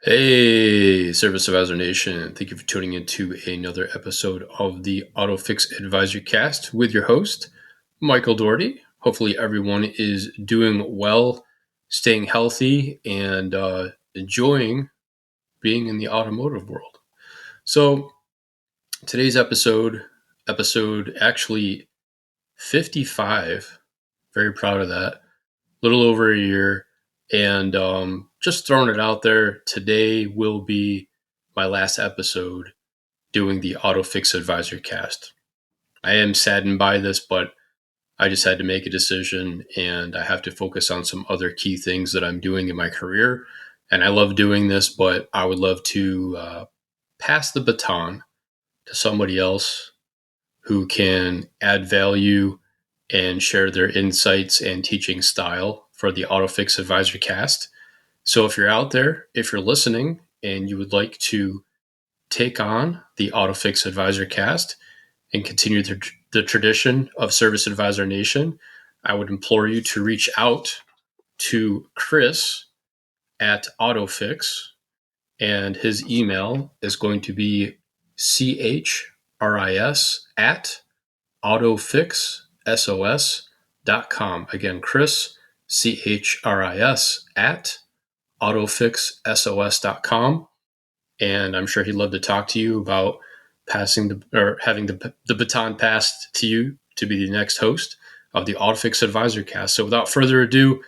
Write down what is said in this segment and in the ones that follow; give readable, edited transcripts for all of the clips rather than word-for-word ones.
Hey, Service Advisor Nation. Thank you for tuning into another episode of the AutoFix-Auto with your host, Michael Doherty. Hopefully, everyone is doing well, staying healthy, and enjoying being in the automotive world. So, today's episode actually 55, very proud of that, a little over a year. And just throwing it out there, today will be my last episode doing the AutoFix Advisor cast. I am saddened by this, but I just had to make a decision and I have to focus on some other key things that I'm doing in my career. And I love doing this, but I would love to pass the baton to somebody else who can add value and share their insights and teaching style for the AutoFix Advisor cast. So if you're out there, if you're listening and you would like to take on the AutoFix Advisor cast and continue the tradition of Service Advisor Nation, I would implore you to reach out to Chris at AutoFix, and his email is going to be chris at autofixsos.com. Again, Chris, chris at autofixsos.com. And I'm sure he'd love to talk to you about having the baton passed to you to be the next host of the AutoFix Advisor cast. So without further ado,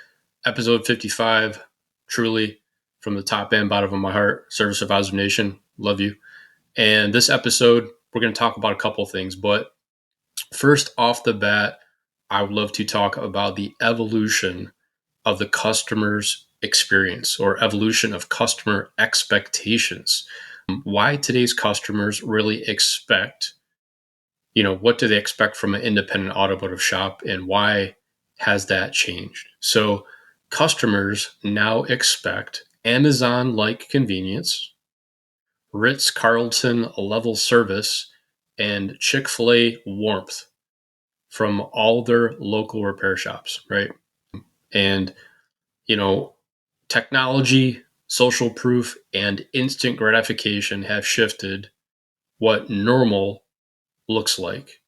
episode 55, truly from the top and bottom of my heart, Service Advisor Nation, love you. And this episode, we're going to talk about a couple of things, but first off the bat, I would love to talk about the evolution of the customer's experience or evolution of customer expectations. Why today's customers really expect, what do they expect from an independent automotive shop and why has that changed? So customers now expect Amazon-like convenience, Ritz-Carlton level service, and Chick-fil-A warmth from all their local repair shops, right? And, technology, social proof, and instant gratification have shifted what normal looks like.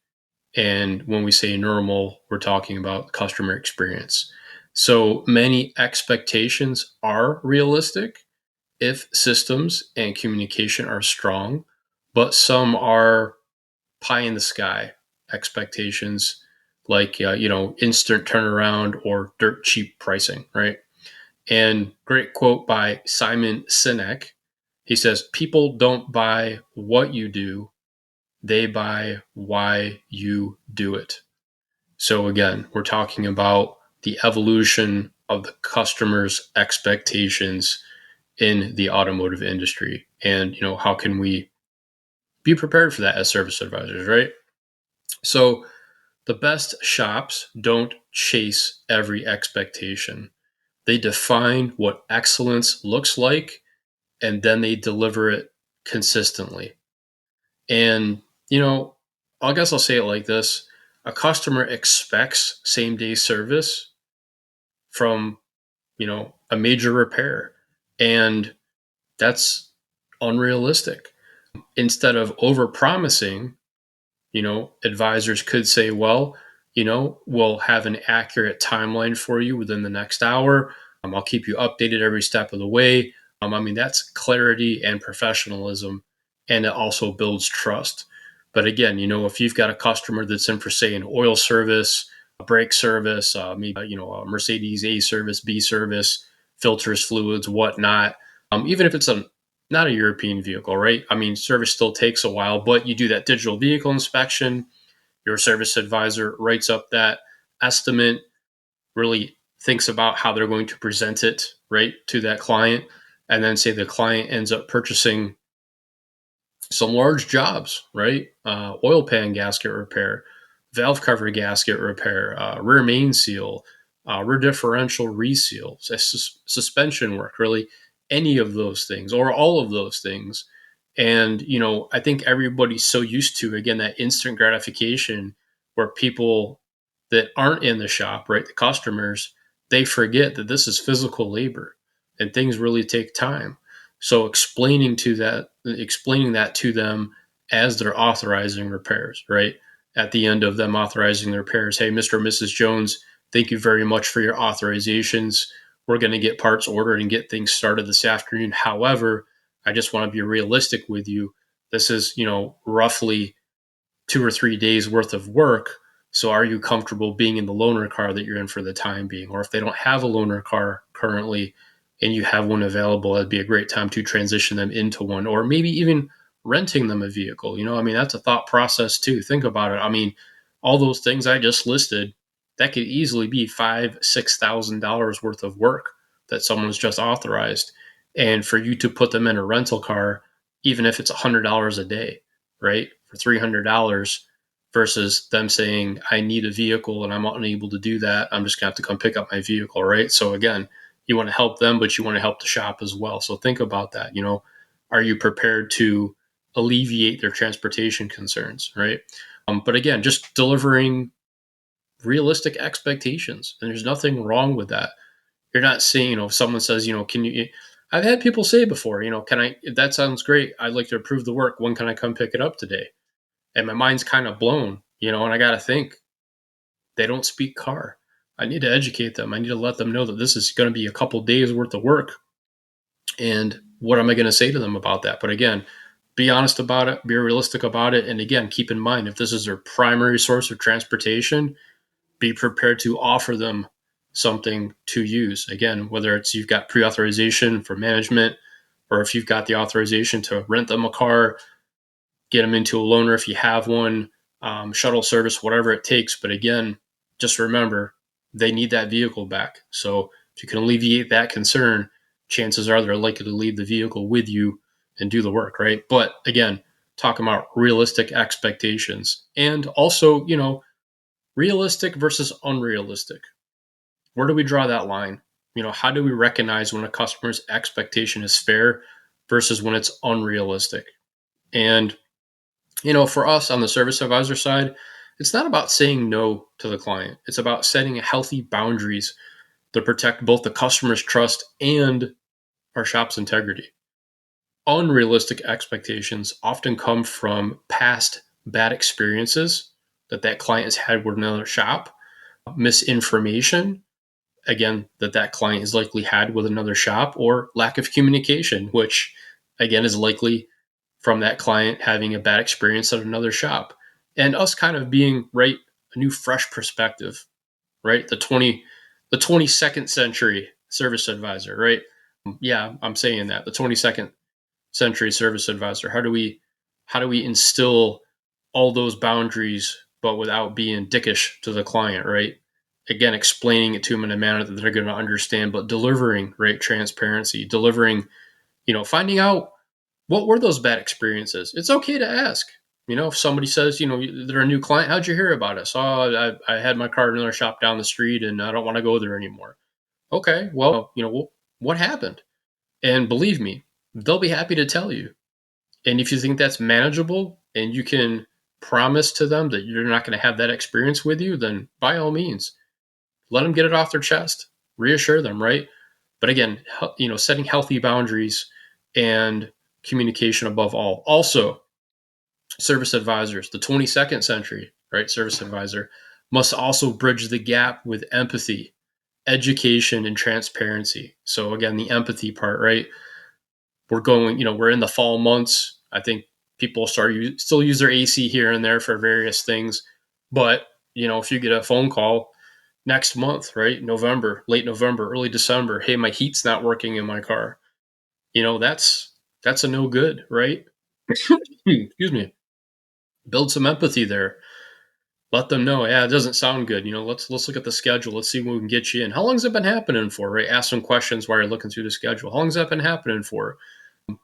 And when we say normal, we're talking about customer experience. So many expectations are realistic if systems and communication are strong, but some are pie in the sky expectations like, instant turnaround or dirt cheap pricing, right? And great quote by Simon Sinek. He says, people don't buy what you do, they buy why you do it. So again, we're talking about the evolution of the customer's expectations in the automotive industry. And, how can we be prepared for that as service advisors, right? So the best shops don't chase every expectation. They define what excellence looks like and then they deliver it consistently. And, I guess I'll say it like this: a customer expects same day service from, a major repair. And that's unrealistic. Instead of over promising, advisors could say, well, we'll have an accurate timeline for you within the next hour. I'll keep you updated every step of the way. That's clarity and professionalism, and it also builds trust. But again, if you've got a customer that's in for, say, an oil service, a brake service, maybe, a Mercedes A service, B service, filters, fluids, whatnot, even if it's not a European vehicle, right? Service still takes a while, but you do that digital vehicle inspection. Your service advisor writes up that estimate, really thinks about how they're going to present it, right, to that client. And then say the client ends up purchasing some large jobs, right? Oil pan gasket repair, valve cover gasket repair, rear main seal, rear differential reseal, suspension work, really any of those things or all of those things. And, I think everybody's so used to, again, that instant gratification where people that aren't in the shop, right, the customers, they forget that this is physical labor and things really take time. So explaining that to them as they're authorizing repairs, right? At the end of them authorizing the repairs, hey, Mr. or Mrs. Jones, thank you very much for your authorizations. We're going to get parts ordered and get things started this afternoon. However, I just want to be realistic with you. This is, roughly 2 or 3 days worth of work. So are you comfortable being in the loaner car that you're in for the time being? Or if they don't have a loaner car currently and you have one available, it'd be a great time to transition them into one, or maybe even renting them a vehicle. That's a thought process too. Think about it. All those things I just listed, that could easily be $5,000-6,000 worth of work that someone's just authorized. And for you to put them in a rental car, even if it's $100 a day, right? For $300 versus them saying, I need a vehicle and I'm unable to do that. I'm just going to have to come pick up my vehicle, right? So again, you want to help them, but you want to help the shop as well. So think about that. Are you prepared to alleviate their transportation concerns, right? But again, just delivering realistic expectations. And there's nothing wrong with that. You're not saying, if someone says, can you, I've had people say before, can I, that sounds great. I'd like to approve the work. When can I come pick it up today? And my mind's kind of blown, and I got to think, they don't speak car. I need to educate them. I need to let them know that this is going to be a couple days worth of work. And what am I going to say to them about that? But again, be honest about it, be realistic about it. And again, keep in mind, if this is their primary source of transportation, be prepared to offer them something to use. Again, whether it's you've got pre-authorization for management, or if you've got the authorization to rent them a car, get them into a loaner if you have one, shuttle service, whatever it takes. But again, just remember, they need that vehicle back. So if you can alleviate that concern, chances are they're likely to leave the vehicle with you and do the work, right? But again, talking about realistic expectations, and also, realistic versus unrealistic. Where do we draw that line? How do we recognize when a customer's expectation is fair versus when it's unrealistic? And for us on the service advisor side, it's not about saying no to the client. It's about setting healthy boundaries to protect both the customer's trust and our shop's integrity. Unrealistic expectations often come from past bad experiences that client has had with another shop, misinformation, again, that client has likely had with another shop, or lack of communication, which again is likely from that client having a bad experience at another shop, and us kind of being right, a new fresh perspective, right? The 22nd century service advisor, right? Yeah, I'm saying that, the 22nd century service advisor. How do we instill all those boundaries but without being dickish to the client, right? Again, explaining it to them in a manner that they're going to understand, but delivering, right, transparency, delivering, finding out what were those bad experiences. It's okay to ask. If somebody says, they're a new client, how'd you hear about us? Oh, I had my car in another shop down the street and I don't want to go there anymore. Okay, well, what happened? And believe me, they'll be happy to tell you. And if you think that's manageable and you can promise to them that you're not going to have that experience with you, then by all means, let them get it off their chest. Reassure them, right? But again, setting healthy boundaries and communication above all. Also, service advisors, the 22nd century, right? Service advisor must also bridge the gap with empathy, education, and transparency. So again, the empathy part, right? We're in the fall months. I think people still use their AC here and there for various things. But, if you get a phone call next month, right? November, late November, early December, hey, my heat's not working in my car. That's a no good, right? Excuse me. Build some empathy there. Let them know, yeah, it doesn't sound good. Let's look at the schedule. Let's see when we can get you in. How long has it been happening for, right? Ask some questions while you're looking through the schedule. How long has that been happening for?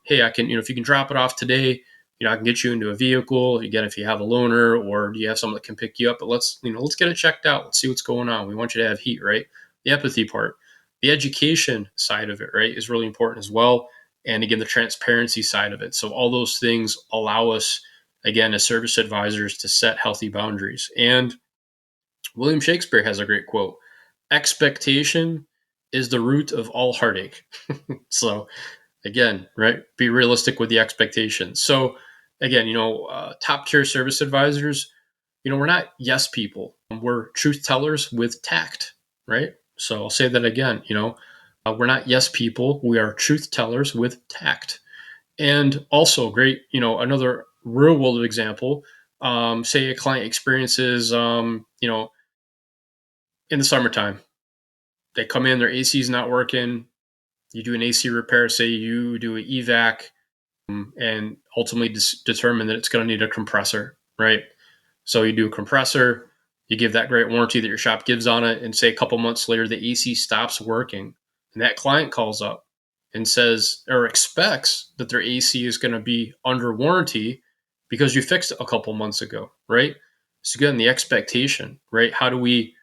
Hey, I can, if you can drop it off today, I can get you into a vehicle. Again, if you have a loaner, or do you have someone that can pick you up? But let's get it checked out. Let's see what's going on. We want you to have heat, right? The empathy part, the education side of it, right, is really important as well. And again, the transparency side of it. So all those things allow us, again, as service advisors, to set healthy boundaries. And William Shakespeare has a great quote: expectation is the root of all heartache. So Again, right? Be realistic with the expectations. So, again, top tier service advisors, we're not yes people. We're truth tellers with tact, right? So I'll say that again. We're not yes people. We are truth tellers with tact. And also, great, another real world example. Say a client experiences, in the summertime, they come in, their AC is not working. You do an AC repair. Say you do an evac, and ultimately determine that it's going to need a compressor, right? So you do a compressor, you give that great warranty that your shop gives on it, and say a couple months later the AC stops working, and that client calls up and says or expects that their AC is going to be under warranty because you fixed it a couple months ago, right? So again, the expectation, right? How do we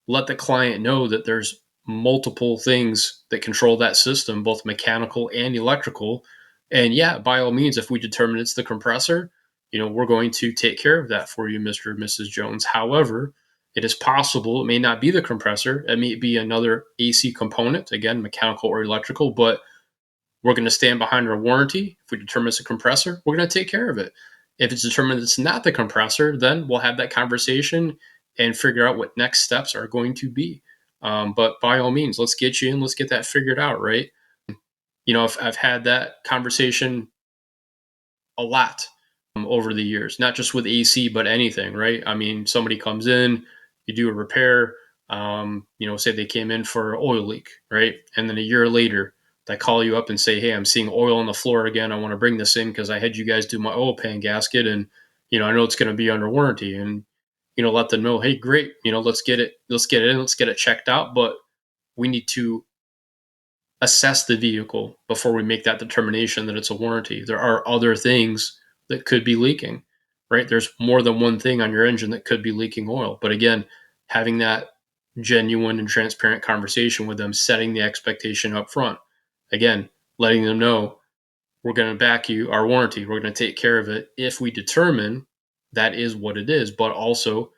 let the client know that there's multiple things that control that system, both mechanical and electrical? And yeah, by all means, if we determine it's the compressor, we're going to take care of that for you, Mr. or Mrs. Jones. However, it is possible it may not be the compressor. It may be another AC component, again, mechanical or electrical, but we're going to stand behind our warranty. If we determine it's a compressor, we're going to take care of it. If it's determined it's not the compressor, then we'll have that conversation and figure out what next steps are going to be. But by all means, let's get you in. Let's get that figured out, right? I've had that conversation a lot over the years, not just with AC, but anything, right? I mean, somebody comes in, you do a repair, say they came in for an oil leak, right? And then a year later, they call you up and say, hey, I'm seeing oil on the floor again. I want to bring this in because I had you guys do my oil pan gasket, and, I know it's going to be under warranty. And, let them know, hey, great, let's get it in, let's get it checked out. But we need to assess the vehicle before we make that determination that it's a warranty. There are other things that could be leaking, right? There's more than one thing on your engine that could be leaking oil. But again, having that genuine and transparent conversation with them, setting the expectation up front. Again, letting them know we're going to back you, our warranty, we're going to take care of it if we determine that is what it is. But also,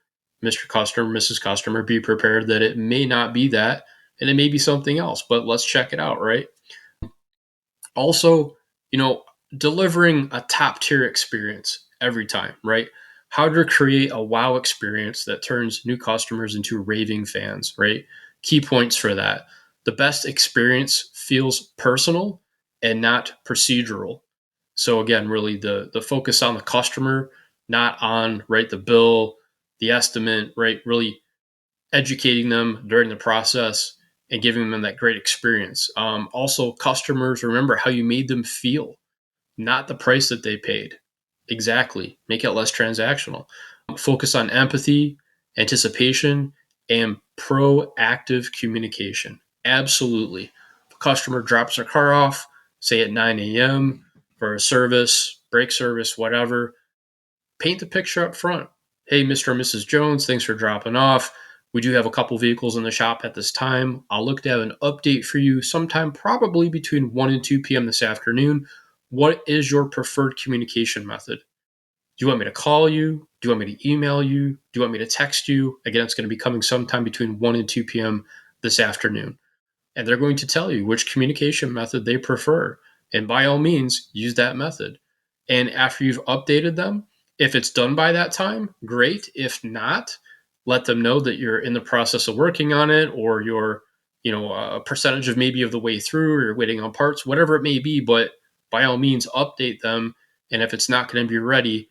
Mr. Customer, Mrs. Customer, be prepared that it may not be that and it may be something else, but let's check it out, right? Also, delivering a top tier experience every time, right? How to create a wow experience that turns new customers into raving fans, right? Key points for that. The best experience feels personal and not procedural. So again, really the focus on the customer, not on right the bill, the estimate, right? Really educating them during the process and giving them that great experience. Also, customers remember how you made them feel, not the price that they paid. Exactly. Make it less transactional. Focus on empathy, anticipation, and proactive communication. Absolutely. If a customer drops their car off, say at 9 a.m. for a service, brake service, whatever, paint the picture up front. Hey, Mr. or Mrs. Jones, thanks for dropping off. We do have a couple vehicles in the shop at this time. I'll look to have an update for you sometime probably between 1 and 2 p.m. this afternoon. What is your preferred communication method? Do you want me to call you? Do you want me to email you? Do you want me to text you? Again, it's going to be coming sometime between 1 and 2 p.m. this afternoon. And they're going to tell you which communication method they prefer. And by all means, use that method. And after you've updated them, if it's done by that time, great. If not, let them know that you're in the process of working on it, or you're, a percentage of maybe of the way through, or you're waiting on parts, whatever it may be. But by all means, update them. And if it's not going to be ready,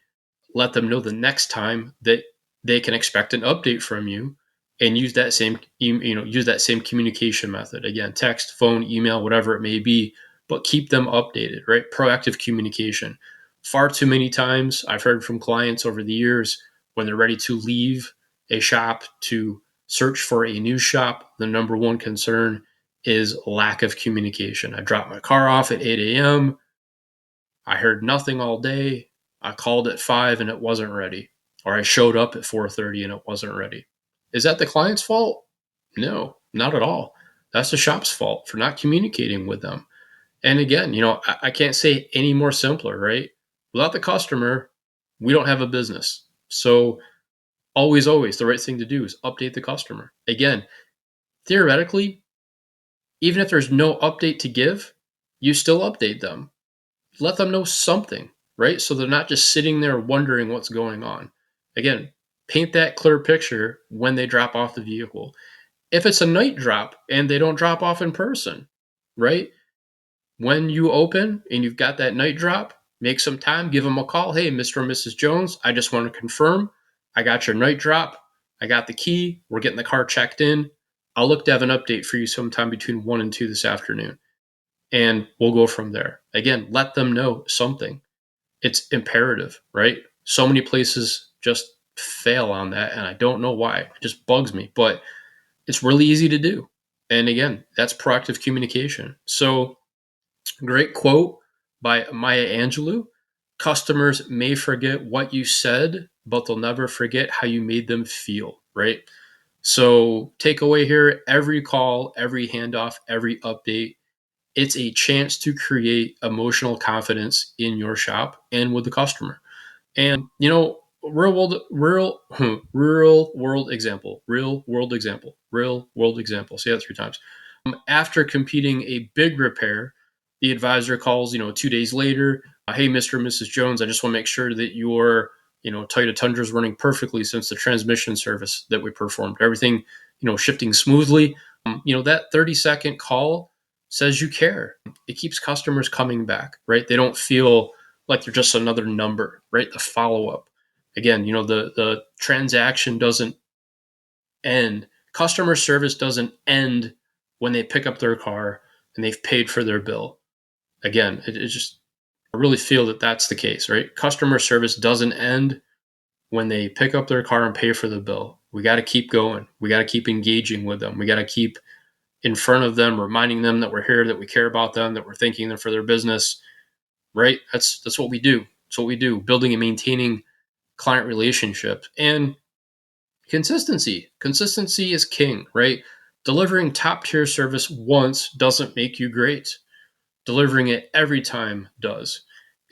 let them know the next time that they can expect an update from you, and use that same use that same communication method. Again, text, phone, email, whatever it may be, but keep them updated, right? Proactive communication. Far too many times I've heard from clients over the years, when they're ready to leave a shop to search for a new shop, the number one concern is lack of communication. I dropped my car off at 8 a.m. I heard nothing all day. I called at 5 and it wasn't ready. Or I showed up at 4:30 and it wasn't ready. Is that the client's fault? No, not at all. That's the shop's fault for not communicating with them. And again, I can't say any more simpler, right? Without the customer, we don't have a business. So always, always the right thing to do is update the customer. Again, theoretically, even if there's no update to give, you still update them. Let them know something, right? So they're not just sitting there wondering what's going on. Again, paint that clear picture when they drop off the vehicle. If it's a night drop and they don't drop off in person, right? When you open and you've got that night drop, make some time, give them a call. Hey, Mr. and Mrs. Jones, I just want to confirm I got your night drop. I got the key. We're getting the car checked in. I'll look to have an update for you sometime between 1 and 2 this afternoon. And we'll go from there. Again, let them know something. It's imperative, right? So many places just fail on that, and I don't know why. It just bugs me, but it's really easy to do. And again, that's proactive communication. So, great quote by Maya Angelou. Customers may forget what you said, but they'll never forget how you made them feel, right? So, takeaway here, every call, every handoff, every update, it's a chance to create emotional confidence in your shop and with the customer. And real world example, real world example. Say that 3 times. After completing a big repair, the advisor calls, 2 days later. Hey, Mr. and Mrs. Jones, I just want to make sure that your, Toyota Tundra is running perfectly since the transmission service that we performed. Everything, shifting smoothly. That 30-second call says you care. It keeps customers coming back, right? They don't feel like they're just another number, right? The follow up. Again, the transaction doesn't end. Customer service doesn't end when they pick up their car and they've paid for their bill. Again, it just, I really feel that that's the case, right? Customer service doesn't end when they pick up their car and pay for the bill. We got to keep going. We got to keep engaging with them. We got to keep in front of them, reminding them that we're here, that we care about them, that we're thanking them for their business, right? That's what we do. That's what we do, building and maintaining client relationships. And consistency is king, right? Delivering top tier service once doesn't make you great. Delivering it every time does.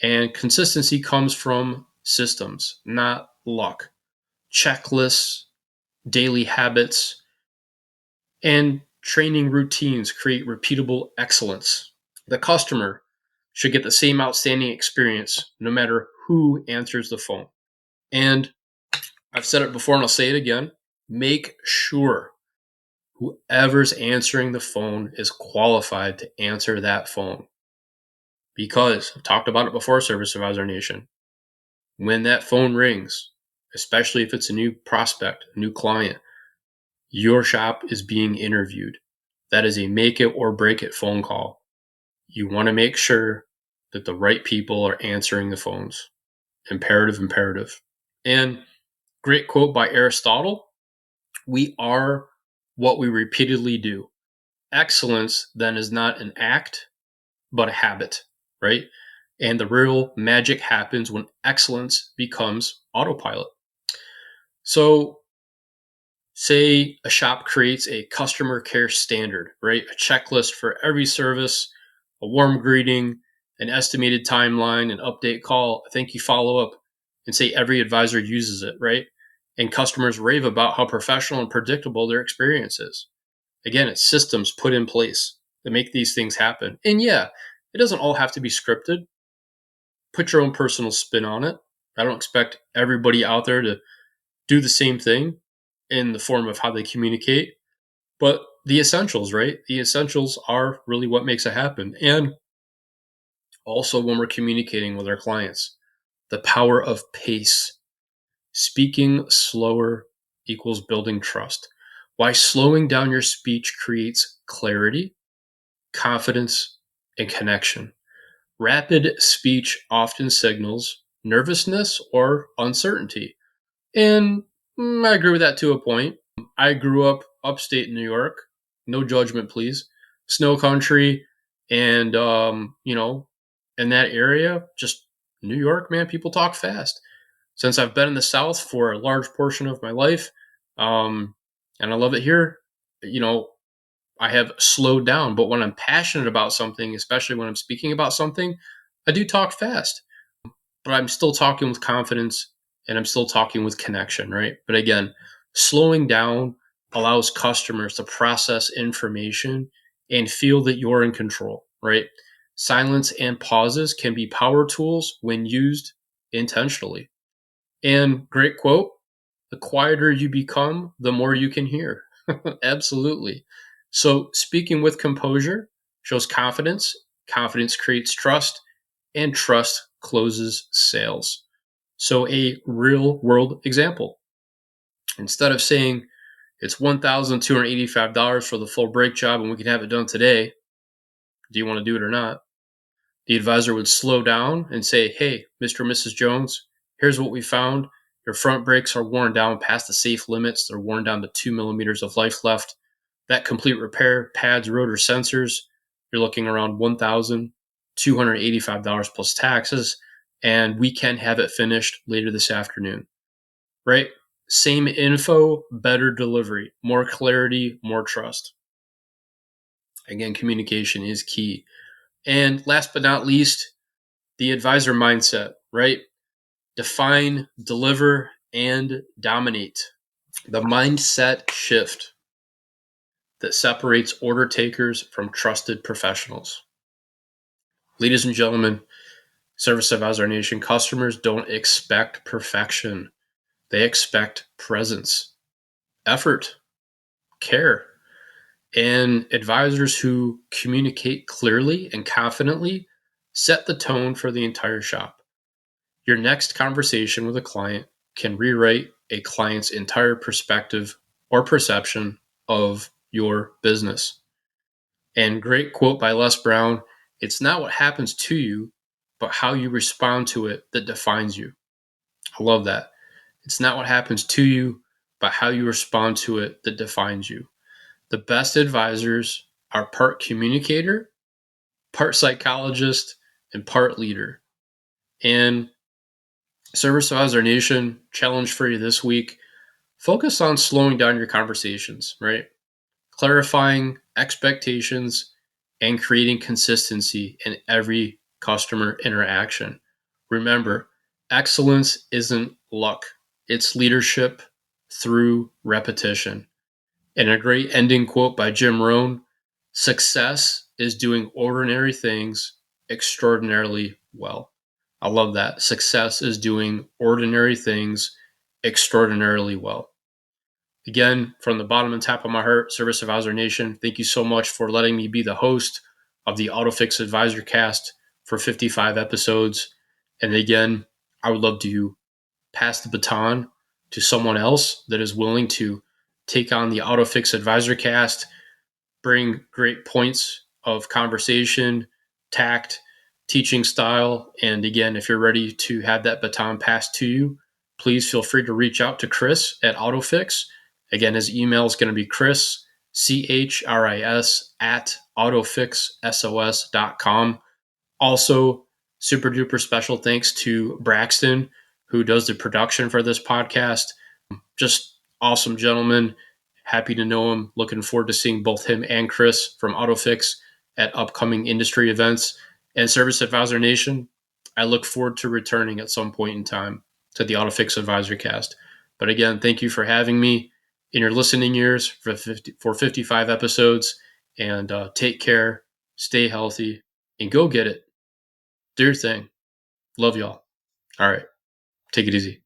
And consistency comes from systems, not luck. Checklists, daily habits, and training routines create repeatable excellence. The customer should get the same outstanding experience no matter who answers the phone. And I've said it before and I'll say it again. Make sure whoever's answering the phone is qualified to answer that phone. Because I've talked about it before, Service Advisor Nation. When that phone rings, especially if it's a new prospect, a new client, your shop is being interviewed. That is a make it or break it phone call. You want to make sure that the right people are answering the phones. Imperative. And great quote by Aristotle. We are what we repeatedly do. Excellence then is not an act, but a habit, right? And the real magic happens when excellence becomes autopilot. So, say a shop creates a customer care standard, right? A checklist for every service, a warm greeting, an estimated timeline, an update call, a thank you follow up, and say every advisor uses it, right? And customers rave about how professional and predictable their experience is. Again, it's systems put in place that make these things happen. And yeah, it doesn't all have to be scripted. Put your own personal spin on it. I don't expect everybody out there to do the same thing in the form of how they communicate, but the essentials, right? The essentials are really what makes it happen. And also when we're communicating with our clients, the power of pace. Speaking slower equals building trust. Why slowing down your speech creates clarity, confidence, and connection. Rapid speech often signals nervousness or uncertainty. And I agree with that to a point. I grew up upstate New York. No judgment, please. Snow country. And, in that area, just New York, man, people talk fast. Since I've been in the South for a large portion of my life, and I love it here, I have slowed down. But when I'm passionate about something, especially when I'm speaking about something, I do talk fast. But I'm still talking with confidence and I'm still talking with connection, right? But again, slowing down allows customers to process information and feel that you're in control, right? Silence and pauses can be power tools when used intentionally. And great quote, the quieter you become, the more you can hear. Absolutely. So speaking with composure shows confidence. Confidence creates trust, and trust closes sales. So a real world example. Instead of saying it's $1,285 for the full brake job and we can have it done today, do you want to do it or not? The advisor would slow down and say, hey, Mr. and Mrs. Jones, here's what we found. Your front brakes are worn down past the safe limits. They're worn down to 2 millimeters of life left. That complete repair, pads, rotor sensors, you're looking around $1,285 plus taxes, and we can have it finished later this afternoon, right? Same info, better delivery, more clarity, more trust. Again, communication is key. And last but not least, the advisor mindset, right? Define, deliver, and dominate. The mindset shift that separates order takers from trusted professionals. Ladies and gentlemen, Service Advisor Nation, customers don't expect perfection. They expect presence, effort, care. And advisors who communicate clearly and confidently set the tone for the entire shop. Your next conversation with a client can rewrite a client's entire perspective or perception of your business. And great quote by Les Brown, it's not what happens to you, but how you respond to it that defines you. I love that. It's not what happens to you, but how you respond to it that defines you. The best advisors are part communicator, part psychologist, and part leader. And Service Advisor Nation, challenge for you this week, focus on slowing down your conversations, right? Clarifying expectations and creating consistency in every customer interaction. Remember, excellence isn't luck, it's leadership through repetition. And a great ending quote by Jim Rohn, success is doing ordinary things extraordinarily well. I love that. Success is doing ordinary things extraordinarily well. Again, from the bottom and top of my heart, Service Advisor Nation, thank you so much for letting me be the host of the AutoFix-AdvisorCast for 55 episodes. And again, I would love to pass the baton to someone else that is willing to take on the AutoFix-AdvisorCast, bring great points of conversation, tact, teaching style. And again, if you're ready to have that baton passed to you, please feel free to reach out to Chris at AutoFix. Again, his email is going to be Chris, CHRIS, at AutoFixSOS.com. Also, super duper special thanks to Braxton, who does the production for this podcast. Just awesome gentleman. Happy to know him. Looking forward to seeing both him and Chris from AutoFix at upcoming industry events. And Service Advisor Nation, I look forward to returning at some point in time to the AutoFix Advisor Cast. But again, thank you for having me in your listening ears for 55 episodes. And take care, stay healthy, and go get it. Do your thing. Love y'all. All right. Take it easy.